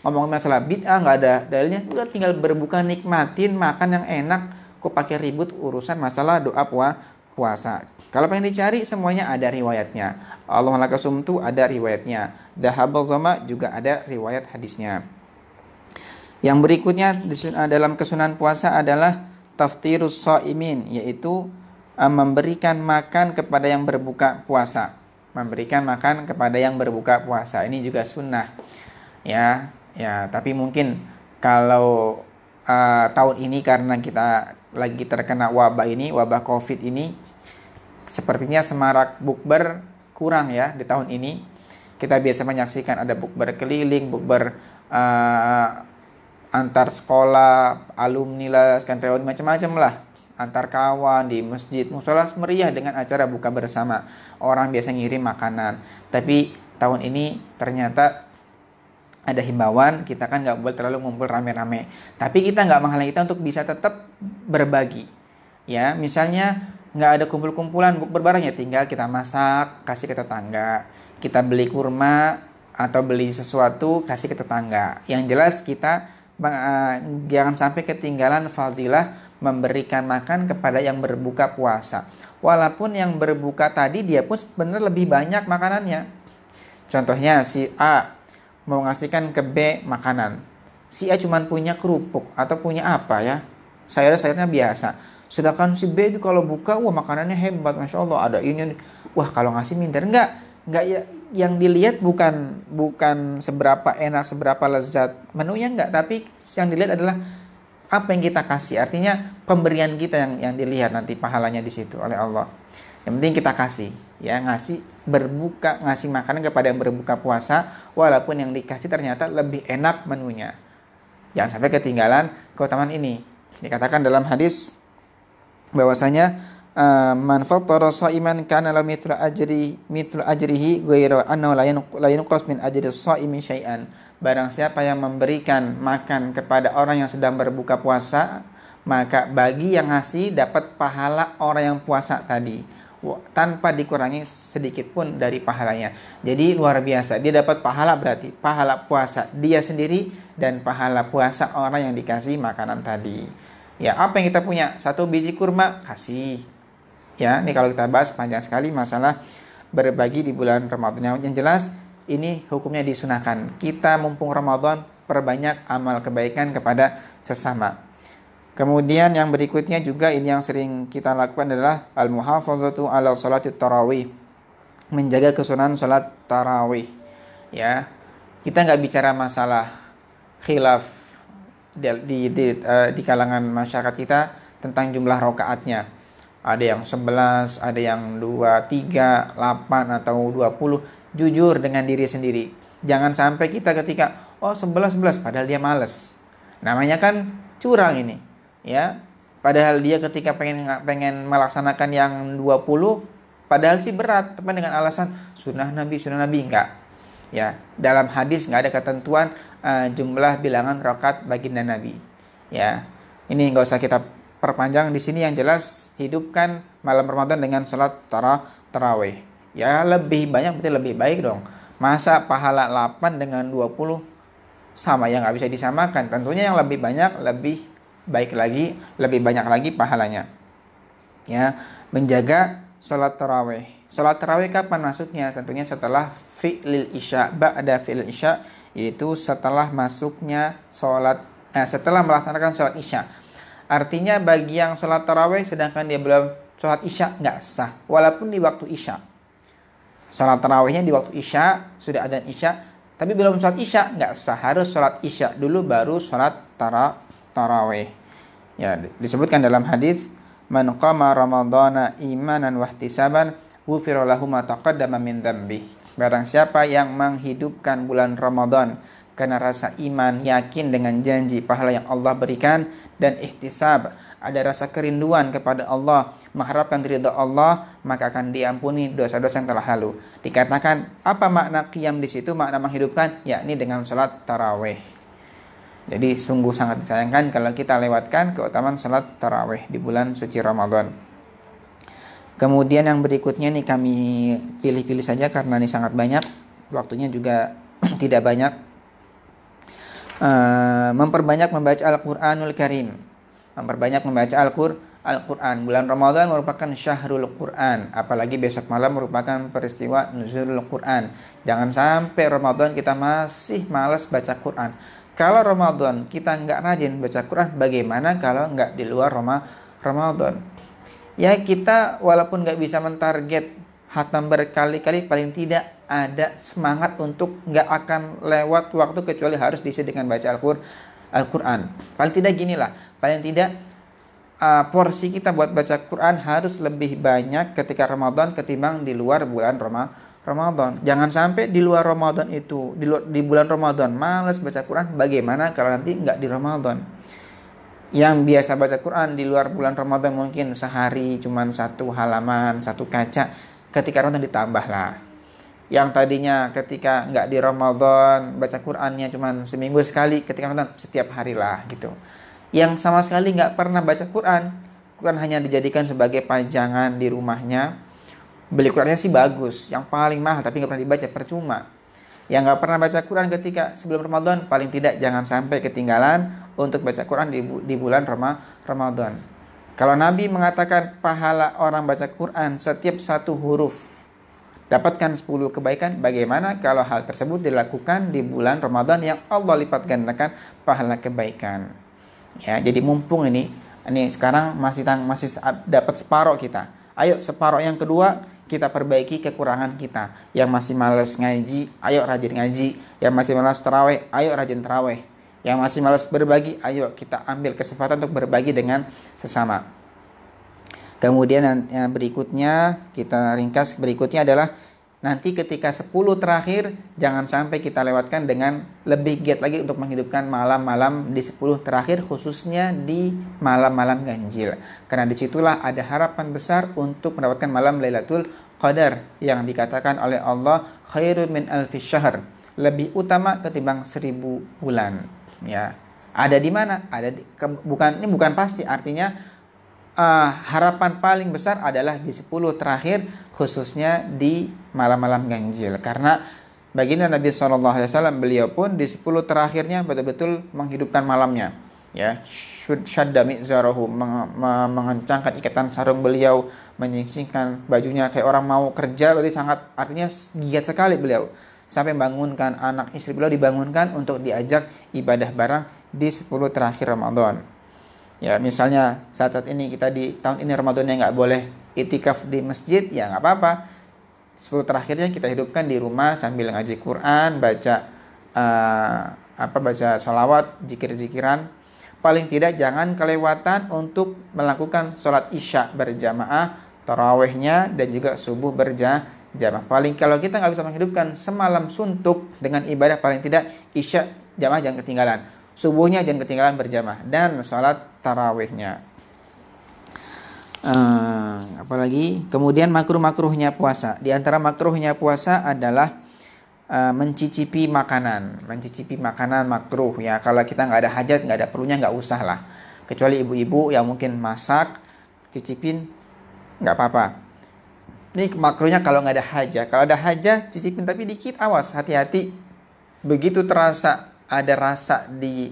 ngomongin masalah bid'ah, nggak ada dalilnya. Udah tinggal berbuka, nikmatin makan yang enak, kok pakai ribut urusan masalah doa puasa. Kalau pengen dicari semuanya ada riwayatnya. Allah laka sumtu ada riwayatnya. Dhahabal zama juga ada riwayat hadisnya. Yang berikutnya dalam kesunahan puasa adalah taftirus shaimin, yaitu memberikan makan kepada yang berbuka puasa. Memberikan makan kepada yang berbuka puasa. Ini juga sunnah. Ya, tapi mungkin kalau tahun ini karena kita lagi terkena wabah Covid ini, sepertinya semarak bukber kurang ya di tahun ini. Kita biasa menyaksikan ada bukber keliling, bukber antar sekolah, alumni lah, reuni macam-macam lah, antar kawan di masjid, musola meriah dengan acara buka bersama. Orang biasa ngirim makanan. Tapi tahun ini ternyata ada himbauan, kita kan nggak boleh terlalu ngumpul rame-rame. Tapi kita nggak menghalangi kita untuk bisa tetap berbagi. Ya, misalnya nggak ada kumpul-kumpulan bukber bareng, ya tinggal kita masak, kasih ke tetangga. Kita beli kurma atau beli sesuatu, kasih ke tetangga. Yang jelas kita jangan sampai ketinggalan fadilah memberikan makan kepada yang berbuka puasa. Walaupun yang berbuka tadi dia pun sebenarnya lebih banyak makanannya. Contohnya si A mau ngasihkan ke B makanan. Si A cuma punya kerupuk atau punya apa ya, sayur-sayurnya biasa. Sedangkan si B itu kalau buka, wah makanannya hebat, Masya Allah, ada ini. Wah kalau ngasih minder. Enggak ya, yang dilihat bukan seberapa enak, seberapa lezat menunya, enggak. Tapi yang dilihat adalah apa yang kita kasih. Artinya pemberian kita yang dilihat nanti pahalanya di situ oleh Allah. Yang penting kita kasih, ya, ngasih makanan kepada yang berbuka puasa, walaupun yang dikasih ternyata lebih enak menunya. Jangan sampai ketinggalan keutamaan ini. Dikatakan dalam hadis bahwasanya man fattara shaiman kana lahu mithlu ajrihi ghairu annahu la yunqas min ajri shaimi syai'an. Barang siapa yang memberikan makan kepada orang yang sedang berbuka puasa, maka bagi yang ngasih dapat pahala orang yang puasa tadi, tanpa dikurangi sedikit pun dari pahalanya. Jadi luar biasa, dia dapat pahala, berarti pahala puasa dia sendiri dan pahala puasa orang yang dikasih makanan tadi. Ya, apa yang kita punya? 1 biji kurma, kasih. Ya, ini kalau kita bahas panjang sekali masalah berbagi di bulan Ramadan. Yang jelas ini hukumnya disunahkan. Kita mumpung Ramadan, perbanyak amal kebaikan kepada sesama. Kemudian yang berikutnya juga ini yang sering kita lakukan adalah al-muhafazatu ala sholatit tarawih. Menjaga kesunahan sholat tarawih. Ya, kita nggak bicara masalah khilaf di kalangan masyarakat kita tentang jumlah rakaatnya. Ada yang 11, ada yang 2, 3, 8 atau 20. Jujur dengan diri sendiri. Jangan sampai kita ketika 11 padahal dia males. Namanya kan curang ini. Ya, padahal dia ketika pengen melaksanakan yang 20, padahal sih berat, tapi dengan alasan sunnah Nabi enggak. Ya, dalam hadis enggak ada ketentuan jumlah bilangan rakaat baginda Nabi. Ya, ini enggak usah kita perpanjang di sini. Yang jelas hidupkan malam Ramadan dengan salat tarawih. Ya, lebih banyak berarti lebih baik dong. Masa pahala 8 dengan 20 sama, yang enggak bisa disamakan. Tentunya yang lebih banyak lebih baik lagi, lebih banyak lagi pahalanya. Ya, menjaga sholat tarawih. Sholat tarawih kapan maksudnya? Tentunya setelah fi'lil isya, ba'da fi'lil isya, yaitu setelah masuknya setelah melaksanakan sholat isya. Artinya bagi yang sholat tarawih sedangkan dia belum sholat isya, nggak sah, walaupun di waktu isya. Sholat tarawihnya di waktu isya, sudah adzan isya, tapi belum sholat isya, nggak sah, harus sholat isya dulu baru sholat tarawih. Ya, disebutkan dalam hadis, man qama ramadhana imanan wahtisaban ghufira lahu ma taqaddama min dzambi. Barang siapa yang menghidupkan bulan Ramadan karena rasa iman, yakin dengan janji pahala yang Allah berikan, dan ihtisab, ada rasa kerinduan kepada Allah, mengharapkan ridha Allah, maka akan diampuni dosa-dosa yang telah lalu. Dikatakan apa makna qiyam di situ, makna menghidupkan, yakni dengan salat tarawih. Jadi sungguh sangat disayangkan kalau kita lewatkan keutamaan salat tarawih di bulan suci Ramadan. Kemudian yang berikutnya nih kami pilih-pilih saja karena ini sangat banyak, waktunya juga tidak banyak. Memperbanyak membaca Al-Quranul Karim. Memperbanyak membaca Al-Quran. Bulan Ramadan merupakan syahrul Quran, apalagi besok malam merupakan peristiwa nuzulul Quran. Jangan sampai Ramadan kita masih malas baca Quran. Kalau Ramadan kita nggak rajin baca Quran, bagaimana kalau nggak di luar Ramadan? Ya kita walaupun nggak bisa mentarget hatam berkali-kali, paling tidak ada semangat untuk nggak akan lewat waktu kecuali harus diisi dengan baca Al-Quran. Paling tidak ginilah, paling tidak porsi kita buat baca Quran harus lebih banyak ketika Ramadan ketimbang di luar bulan Ramadan. Jangan sampai di luar Ramadan itu, di bulan Ramadan malas baca Quran, bagaimana kalau nanti nggak di Ramadan? Yang biasa baca Quran di luar bulan Ramadan mungkin sehari cuman 1 halaman, 1 kaca, ketika Ramadan ditambahlah. Yang tadinya ketika nggak di Ramadan baca Qurannya cuman seminggu sekali, ketika Ramadan setiap hari lah gitu. Yang sama sekali nggak pernah baca Quran hanya dijadikan sebagai pajangan di rumahnya. Beli Qurannya sih bagus, yang paling mahal, tapi nggak pernah dibaca, percuma. Yang nggak pernah baca Quran ketika sebelum Ramadan, paling tidak jangan sampai ketinggalan untuk baca Quran di bulan Ramadan. Kalau Nabi mengatakan pahala orang baca Quran setiap 1 huruf dapatkan 10 kebaikan, bagaimana kalau hal tersebut dilakukan di bulan Ramadan yang Allah lipat gandakan pahala kebaikan? Ya, jadi mumpung ini sekarang masih dapat separuh kita. Ayo separuh yang kedua kita perbaiki kekurangan kita. Yang masih malas ngaji, ayo rajin ngaji. Yang masih malas tarawih, ayo rajin tarawih. Yang masih malas berbagi, ayo kita ambil kesempatan untuk berbagi dengan sesama. Kemudian yang berikutnya, kita ringkas berikutnya adalah nanti ketika 10 terakhir, jangan sampai kita lewatkan dengan lebih giat lagi untuk menghidupkan malam-malam di 10 terakhir, khususnya di malam-malam ganjil. Karena disitulah ada harapan besar untuk mendapatkan malam Lailatul Qadar yang dikatakan oleh Allah khairun min alfi syahr, lebih utama ketimbang 1000 bulan. Ya, ada di mana? Ini bukan pasti, artinya harapan paling besar adalah di 10 terakhir, khususnya di malam-malam ganjil. Karena baginda Nabi SAW, beliau pun di 10 terakhirnya betul-betul menghidupkan malamnya. Ya, syadda mi'zarahu, mengencangkan ikatan sarung beliau, menyingsingkan bajunya kayak orang mau kerja, berarti artinya giat sekali beliau. Sampai membangunkan anak istri beliau, dibangunkan untuk diajak ibadah bareng di 10 terakhir Ramadan. Ya, misalnya saat ini kita di tahun ini Ramadannya nggak boleh itikaf di masjid, ya nggak apa-apa. 10 terakhirnya kita hidupkan di rumah sambil ngaji Quran, baca sholawat, zikir-zikiran. Paling tidak jangan kelewatan untuk melakukan sholat isya berjamaah, tarawihnya, dan juga subuh berjamaah. Paling kalau kita nggak bisa menghidupkan semalam suntuk dengan ibadah, paling tidak isya jamaah jangan ketinggalan. Subuhnya jangan ketinggalan berjamaah, dan sholat tarawihnya. Apalagi kemudian makruh-makruhnya puasa. Di antara makruhnya puasa adalah mencicipi makanan. Mencicipi makanan makruh ya. Kalau kita nggak ada hajat, nggak ada perlunya, nggak usah lah. Kecuali ibu-ibu yang mungkin masak, cicipin nggak apa-apa. Ini makruhnya kalau nggak ada hajat. Kalau ada hajat, cicipin tapi dikit, awas, hati-hati. Begitu terasa ada rasa di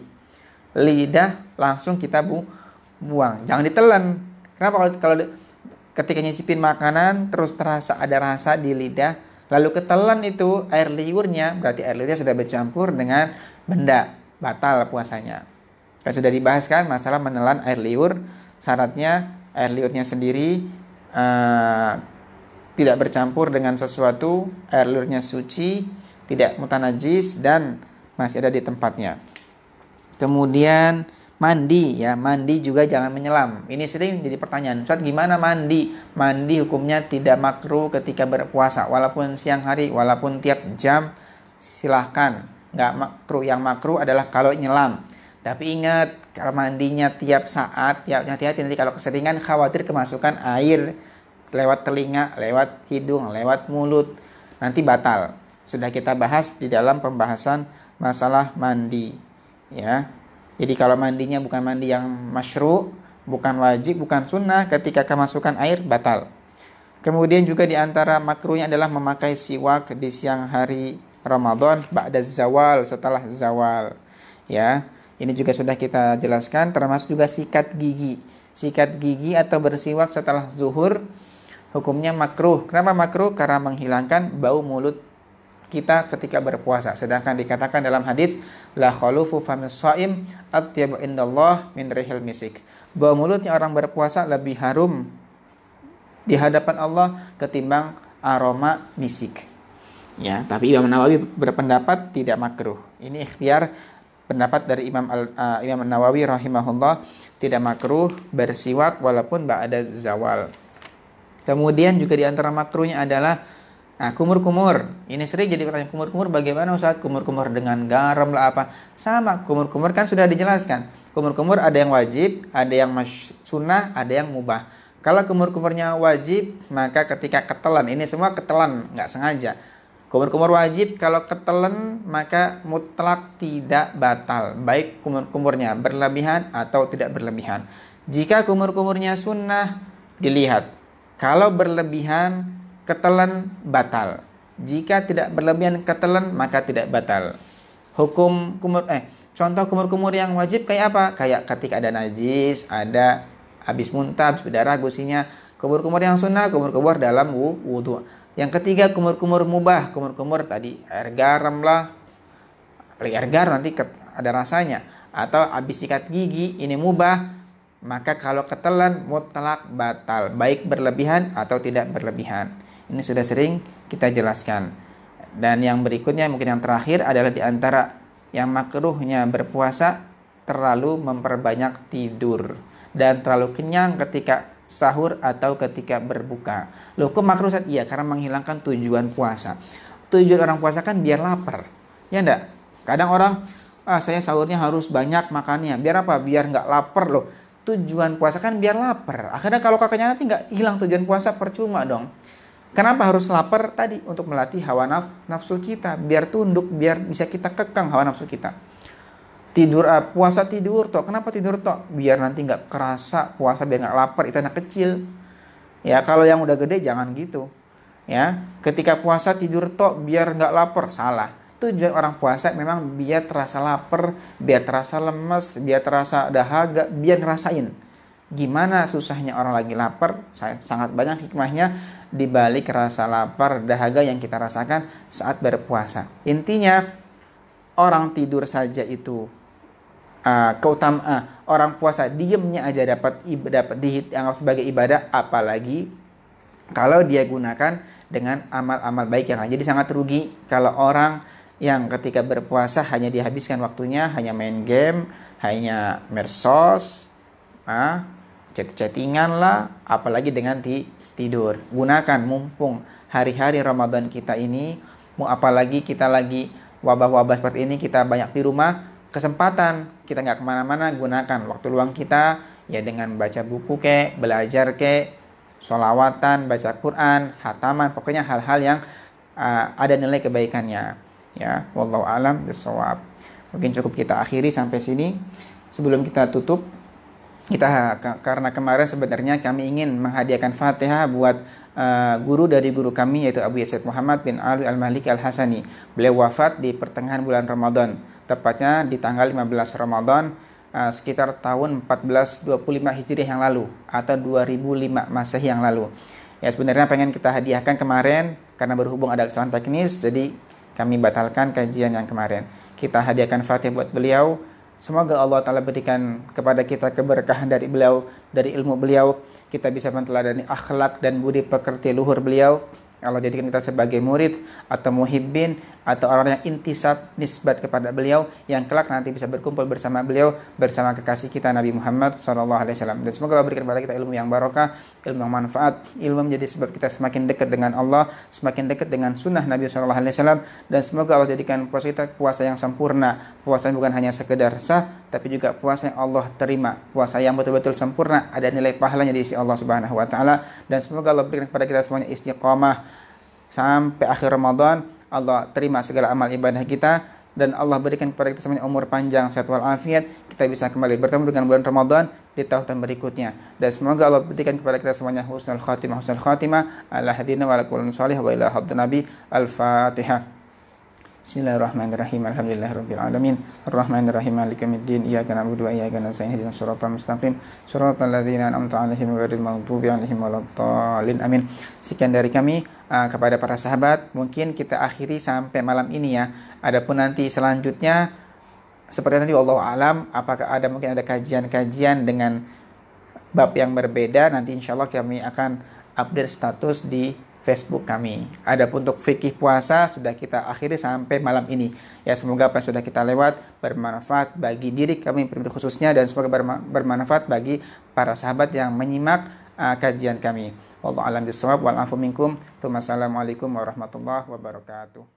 lidah, langsung kita buang. Jangan ditelan. Kenapa? Kalau ketika nyicipin makanan terus terasa ada rasa di lidah, lalu ketelan itu air liurnya, berarti air liurnya sudah bercampur dengan benda, batal puasanya. Kan sudah dibahas kan masalah menelan air liur. Syaratnya air liurnya sendiri tidak bercampur dengan sesuatu, air liurnya suci, tidak mutanajis, dan masih ada di tempatnya. Kemudian mandi ya, mandi juga jangan menyelam. Ini sering jadi pertanyaan, Ustaz gimana mandi? Mandi hukumnya tidak makruh ketika berpuasa, walaupun siang hari, walaupun tiap jam, silahkan. nggak makruh. Yang makruh adalah kalau nyelam. Tapi ingat, kalau mandinya tiap saat, ya hati-hati nanti kalau keseringan khawatir kemasukan air lewat telinga, lewat hidung, lewat mulut, nanti batal. Sudah kita bahas di dalam pembahasan masalah mandi, ya. Jadi kalau mandinya bukan mandi yang masyru', bukan wajib, bukan sunnah, ketika kemasukan air batal. Kemudian juga di antara makruhnya adalah memakai siwak di siang hari Ramadan ba'da zawal, setelah zawal, ya. Ini juga sudah kita jelaskan, termasuk juga sikat gigi. Sikat gigi atau bersiwak setelah zuhur hukumnya makruh. Kenapa makruh? Karena menghilangkan bau mulut kita ketika berpuasa. Sedangkan dikatakan dalam hadis la khalufu famis shaim atyabu indallah min rihil misik. Bau mulutnya orang berpuasa lebih harum di hadapan Allah ketimbang aroma misik. Ya, tapi Imam Nawawi berpendapat tidak makruh. Ini ikhtiar pendapat dari Imam Nawawi rahimahullah, tidak makruh bersiwak walaupun ba'da zawal. Kemudian juga di antara makruhnya adalah kumur-kumur. Ini sering jadi pertanyaan, kumur-kumur bagaimana Ustaz? Kumur-kumur dengan garam lah apa? Sama, kumur-kumur kan sudah dijelaskan. Kumur-kumur ada yang wajib, ada yang sunnah, ada yang mubah. Kalau kumur-kumurnya wajib, maka ketika ketelan, ini semua ketelan, nggak sengaja. Kumur-kumur wajib, kalau ketelan maka mutlak tidak batal, baik kumur-kumurnya berlebihan atau tidak berlebihan. Jika kumur-kumurnya sunnah, dilihat. Kalau berlebihan, ketelan batal. Jika tidak berlebihan ketelan, maka tidak batal. Contoh kumur-kumur yang wajib kayak apa? Kayak ketika ada najis, ada habis muntah, habis berdarah, gusinya. Kumur-kumur yang sunnah, kumur-kumur dalam wudu. Yang ketiga, kumur-kumur mubah. Kumur-kumur tadi air garam lah, air garam nanti ada rasanya. Atau habis sikat gigi, ini mubah. Maka kalau ketelan mutlak batal, baik berlebihan atau tidak berlebihan. Ini sudah sering kita jelaskan. Dan yang berikutnya, mungkin yang terakhir adalah di antara yang makruhnya berpuasa, terlalu memperbanyak tidur dan terlalu kenyang ketika sahur atau ketika berbuka. Loh, kok makruh Ustaz? Iya, karena menghilangkan tujuan puasa. Tujuan orang puasa kan biar lapar, ya enggak? Kadang orang, saya sahurnya harus banyak makannya. Biar apa? Biar nggak lapar loh. Tujuan puasa kan biar lapar. Akhirnya kalau kakaknya nanti nggak hilang tujuan puasa, percuma dong. Kenapa harus lapar? Tadi untuk melatih hawa nafsu kita, biar tunduk, biar bisa kita kekang hawa nafsu kita. Puasa tidur toh. Kenapa tidur toh? Biar nanti nggak kerasa puasa, biar nggak lapar. Itu anak kecil. Ya, kalau yang udah gede jangan gitu. Ya, ketika puasa tidur toh biar nggak lapar, salah. Tujuan orang puasa memang biar terasa lapar, biar terasa lemes, biar terasa dahaga, biar ngerasain gimana susahnya orang lagi lapar. Sangat banyak hikmahnya di balik rasa lapar, dahaga yang kita rasakan saat berpuasa. Intinya orang tidur saja itu keutamaan, orang puasa diemnya aja dapat dianggap sebagai ibadah, apalagi kalau dia gunakan dengan amal-amal baik yang lain. Jadi sangat rugi kalau orang yang ketika berpuasa hanya dihabiskan waktunya hanya main game, hanya medsos, chattingan lah, apalagi dengan tidur. Gunakan mumpung hari-hari Ramadan kita ini, apalagi kita lagi wabah-wabah seperti ini, kita banyak di rumah, kesempatan kita nggak kemana-mana, gunakan waktu luang kita ya dengan baca buku belajar sholawatan, baca Quran, hataman, pokoknya hal-hal yang ada nilai kebaikannya. Ya, wallahu alam bishawab. Mungkin cukup kita akhiri sampai sini. Sebelum kita tutup, karena kemarin sebenarnya kami ingin menghadiahkan Fatihah buat guru dari guru kami, yaitu Abu Yazid Muhammad bin Ali Al-Maliki Al-Hasani. Beliau wafat di pertengahan bulan Ramadan, tepatnya di tanggal 15 Ramadan sekitar tahun 1425 Hijriah yang lalu atau 2005 Masehi yang lalu. Ya, sebenarnya pengen kita hadiahkan kemarin, karena berhubung ada kesalahan teknis, jadi kami batalkan kajian yang kemarin. Kita hadiahkan Fatihah buat beliau. Semoga Allah Ta'ala berikan kepada kita keberkahan dari beliau, dari ilmu beliau. Kita bisa meneladani akhlak dan budi pekerti luhur beliau. Allah jadikan kita sebagai murid atau muhibbin atau orang yang intisab nisbat kepada beliau, yang kelak nanti bisa berkumpul bersama beliau, bersama kekasih kita Nabi Muhammad SAW. Dan semoga Allah berikan kepada kita ilmu yang barokah, ilmu yang manfaat, ilmu menjadi sebab kita semakin dekat dengan Allah, semakin dekat dengan sunnah Nabi SAW. Dan semoga Allah jadikan puasa kita puasa yang sempurna, puasa yang bukan hanya sekedar sah, tapi juga puasa yang Allah terima, puasa yang betul-betul sempurna, ada nilai pahalanya di sisi Allah Subhanahu wa taala. Dan semoga Allah berikan kepada kita semuanya istiqamah sampai akhir Ramadan. Allah terima segala amal ibadah kita, dan Allah berikan kepada kita semuanya umur panjang, sehat walafiat, kita bisa kembali bertemu dengan bulan Ramadan di tahun berikutnya. Dan semoga Allah berikan kepada kita semuanya husnul khatimah ala hadina wa ala kulli shalih wa ila hadratin nabi. Al-Fatihah. Bismillahirrahmanirrahim. Alhamdulillahirabbil alamin. Arrahmanirrahim. Maliki yaumiddin. Iyyaka na'budu wa iyyaka nasta'in. Ihdinas siratal mustaqim. Shiratal ladzina an'amta 'alaihim ghairil maghdubi 'alaihim waladdallin. Amin. Sekian dari kami kepada para sahabat. Mungkin kita akhiri sampai malam ini ya. Adapun nanti selanjutnya seperti nanti wallahu alam, apakah mungkin ada kajian-kajian dengan bab yang berbeda, nanti insyaallah kami akan update status di Facebook kami. Adapun untuk fikih puasa sudah kita akhiri sampai malam ini. Ya, semoga apa yang sudah kita lewat bermanfaat bagi diri kami pribadi khususnya, dan semoga bermanfaat bagi para sahabat yang menyimak kajian kami. Wallahu a'lam bishawab wal afu minkum. Assalamualaikum warahmatullahi wabarakatuh.